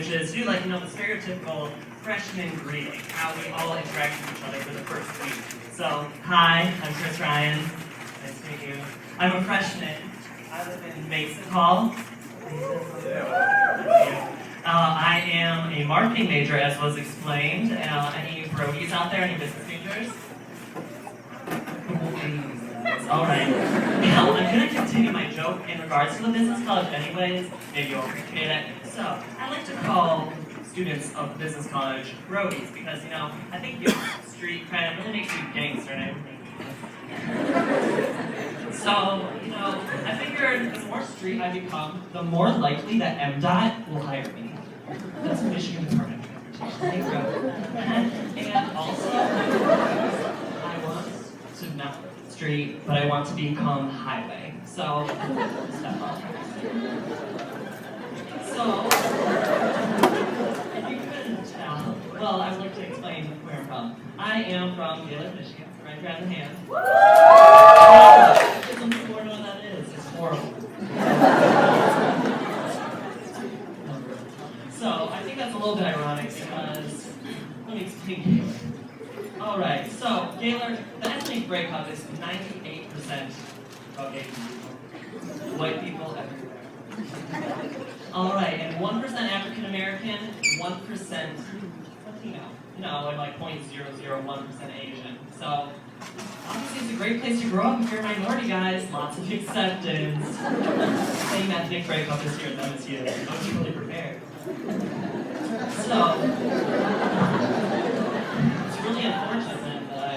which is do like, the stereotypical freshman greeting, how we all interact with each other for the first week. So, hi, I'm Chris Ryan. Nice to meet you. I'm a freshman. I live in Mason Hall. I am a marketing major, as was explained. Any brogies out there? Any business majors? All right. Now, I'm going to continue my joke in regards to the business college anyways. Maybe you'll appreciate it. So, I like to call students of business college brogies because, I think the street cred really makes you gangster and everything. So, I figured the more street I become, the more likely that MDOT will hire me. That's Michigan Department of Transportation. And also, I want to not street, but I want to become highway. So, step up. So, if you couldn't tell, well, I would like to explain where I'm from. I am from Gaylord, Michigan. Right grab the hand. Some people don't know what that is. It's horrible. So, I think that's a little bit ironic because, let me explain Gaylord. Alright, so Gaylord, the ethnic breakup is 98% Caucasian people. White people everywhere. Alright, and 1% African American, 1% Latino. And like 0.001% Asian. So, obviously it's a great place to grow up if you're a minority, guys. Lots of acceptance. Same ethnic breakup as here at MSU. I was really prepared. So, it's really unfortunate that I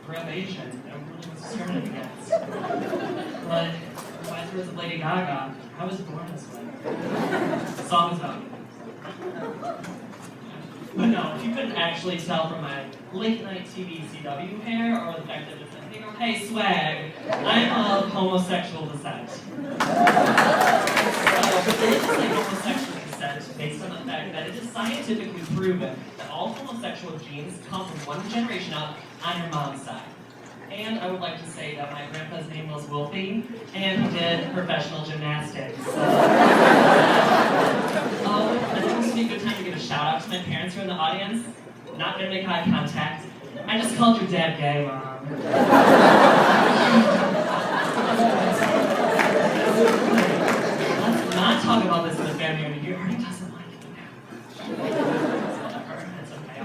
grew up Asian. I really was discriminated against. But, by the words of Lady Gaga, I was born this way. The song is about me. But no, if you couldn't actually tell from my late night TV CW hair or the fact that I just said, hey swag, I'm of homosexual descent. So, religious homosexual descent based on the fact that it is scientifically proven that all homosexual genes come from one generation up on your mom's side. And I would like to say that my grandpa's name was Wolfie, and he did professional gymnastics. So, I think this would be a good time to give a shout out to my parents who are in the audience. Not gonna make eye contact. I just called your dad gay, Mom. Let's not talk about this in the family reunion. He already doesn't like it now. Whatever, it's okay.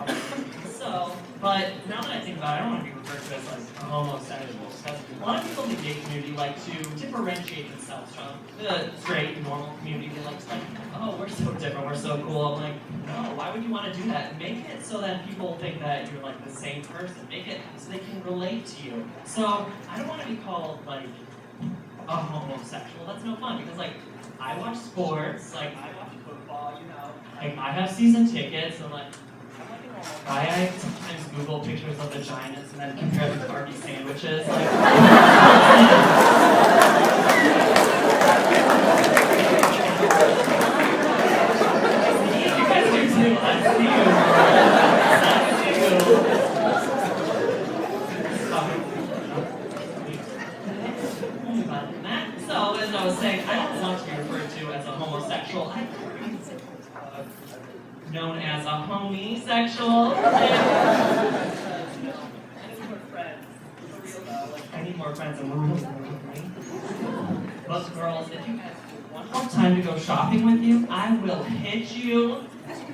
So, but now that I think about it, I don't want to be referred to as like a homosexual. Because a lot of people in the gay community like to differentiate themselves from the straight, normal community. They like to oh, we're so different, we're so cool. I'm like, no, why would you want to do that? Make it so that people think that you're like the same person. Make it so they can relate to you. So I don't want to be called like a homosexual. That's no fun because like I watch sports, like I watch football, like I have season tickets, and like I sometimes Google pictures of vaginas and then compare them to Barbie sandwiches. Like, you guys do too. I see you. So, as I was saying, I don't want to be referred to as a homosexual. I'm known as a homosexual. I need more friends. I'm really lonely. But girls, if you guys want more time to go shopping with you, I will hit you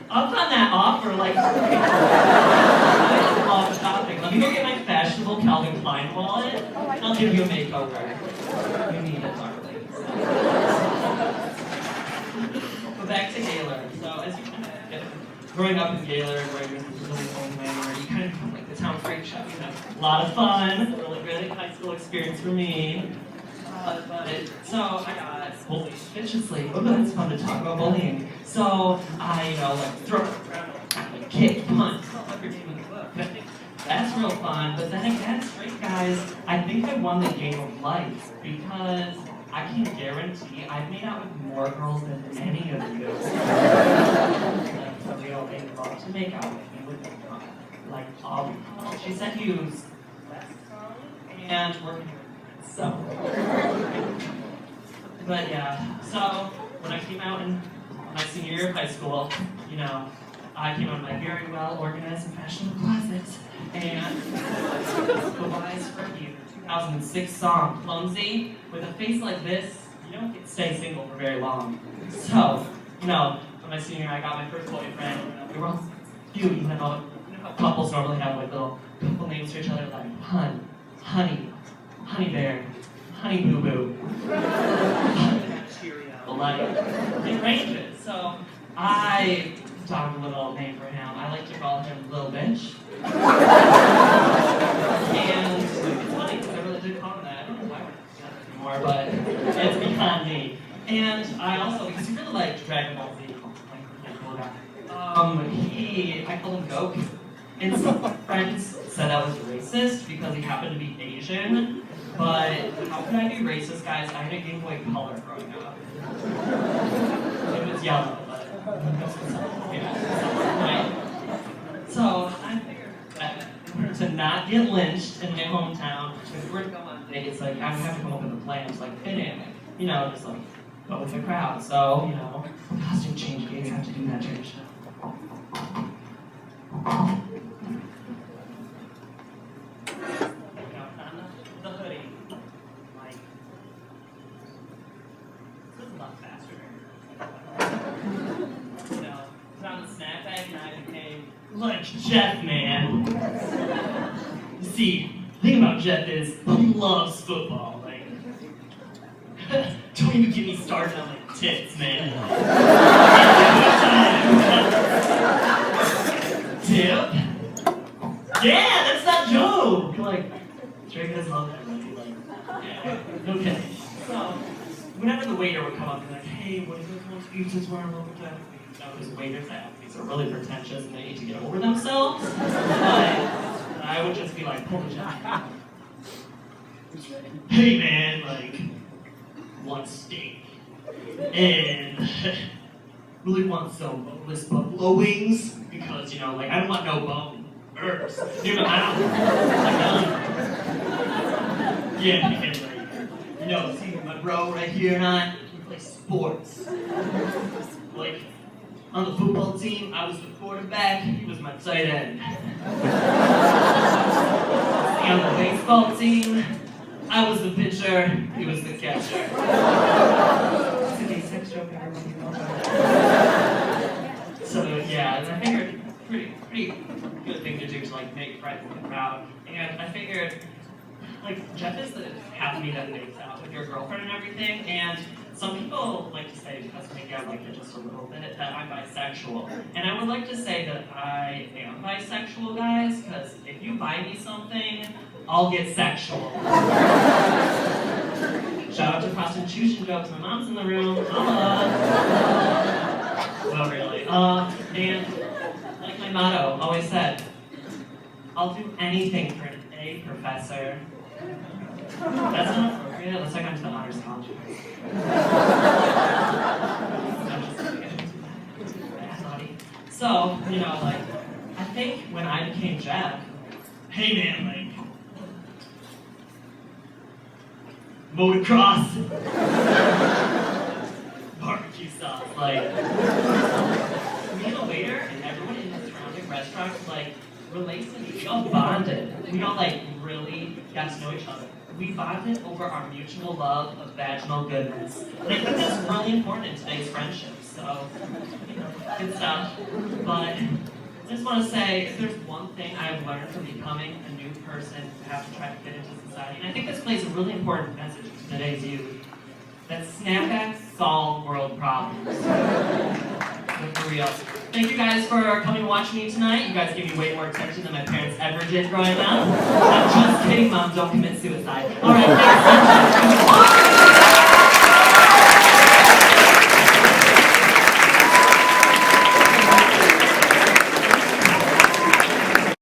up on that offer like off shopping. Let me go get my fashionable Calvin Klein wallet, and I'll give you a makeover. You need it, darling. But back to Gaylord. So as you kind of get growing up in Gaylord, where you're really old man, where you kind of become like the town freak show, a lot of fun, really high school experience for me. So I got bullied viciously. Oh, that's fun to talk about bullying. So I, like throw around, like kick, punch, everything with the book. That's real fun. But then again, straight guys, I think I won the game of life because I can guarantee I've made out with more girls than any of you. Like the real thing love to make out with me with me. Like all she said use less tongue and working with so. But yeah, so when I came out in my senior year of high school, you know, I came out of my very well organized and fashionable closet, and the wise Freddie, 2006 song, Clumsy, with a face like this, you don't get to stay single for very long. So, you know, when my senior year, I got my first boyfriend. We were all cute, you know how couples normally have like little couple names for each other, like Hun, Honey, Honey Bear, Honey Boo Boo, Cheerio, like, it ranges. So, I found a little name for him. I like to call him Little Bitch. And it's funny because I really did call him that. I don't know why we're not together anymore, but it's beyond me. And I also, because he really liked Dragon Ball Z, like cool guy. I called him Goku. And some friends said that was racist because he happened to be Asian. But how could I be racist, guys? I had a Game Boy Color growing up. It was yellow, but right? So I figured that in order to not get lynched in my hometown, if we were to go on dates, like I would have to come up with a plan to like fit in, like, you know, just like go with the crowd. So, you know, costume change, you have to do that during the show. The hoodie, like, this is a lot faster. You know, put on the snapback and I became like Jeff, man. You see, the thing about Jeff is he loves football. Like, don't even get me started on like tits, man. Tip? Yeah, that's that joke. Like, Drake doesn't love that, right? Like, yeah, okay. So, whenever the waiter would come up and be like, hey, what are those most pizzas we're on over there? Those waiters that these are really pretentious and they need to get over themselves. But I would just be like, pull the jacket. Hey man, like, one steak. And really want some boneless buffalo wings because, you know, like, I don't want no bone. Herbs. Near my mouth. Yeah, and like, you know, see my bro right here and I, we play sports. Like, on the football team, I was the quarterback, he was my tight end. See, on the baseball team, I was the pitcher, he was the catcher. It's a gay sex joke, everybody knows that. So, yeah, and I figured pretty good thing to do to like make friends with the crowd. And I figured, like, Jeff is the happy that dates out with your girlfriend and everything, and some people like to say, because maybe I like it just a little bit, that I'm bisexual. And I would like to say that I am bisexual, guys, because if you buy me something, I'll get sexual. Shout out to prostitution jokes, my mom's in the room, holla! Well, really. And like my motto always said, I'll do anything for an A, professor. That's not appropriate. Looks like I'm to the honors college. So, you know, like, I think when I became Jeff, hey man, like, motocross, barbecue sauce, like, me and the waiter and everyone in the surrounding restaurants, like, relates to me. We all bonded. We all, like, really got to know each other. We bonded over our mutual love of vaginal goodness. And I think that's really important in today's friendships. So, you know, good stuff. But I just want to say, if there's one thing I've learned from becoming a new person who has to try to fit into society, and I think this plays a really important message to today's youth, that snapbacks solve world problems. Like, for real. Thank you guys for coming to watch me tonight. You guys give me way more attention than my parents ever did growing up. I'm just kidding, Mom. Don't commit suicide. All right, thanks so much.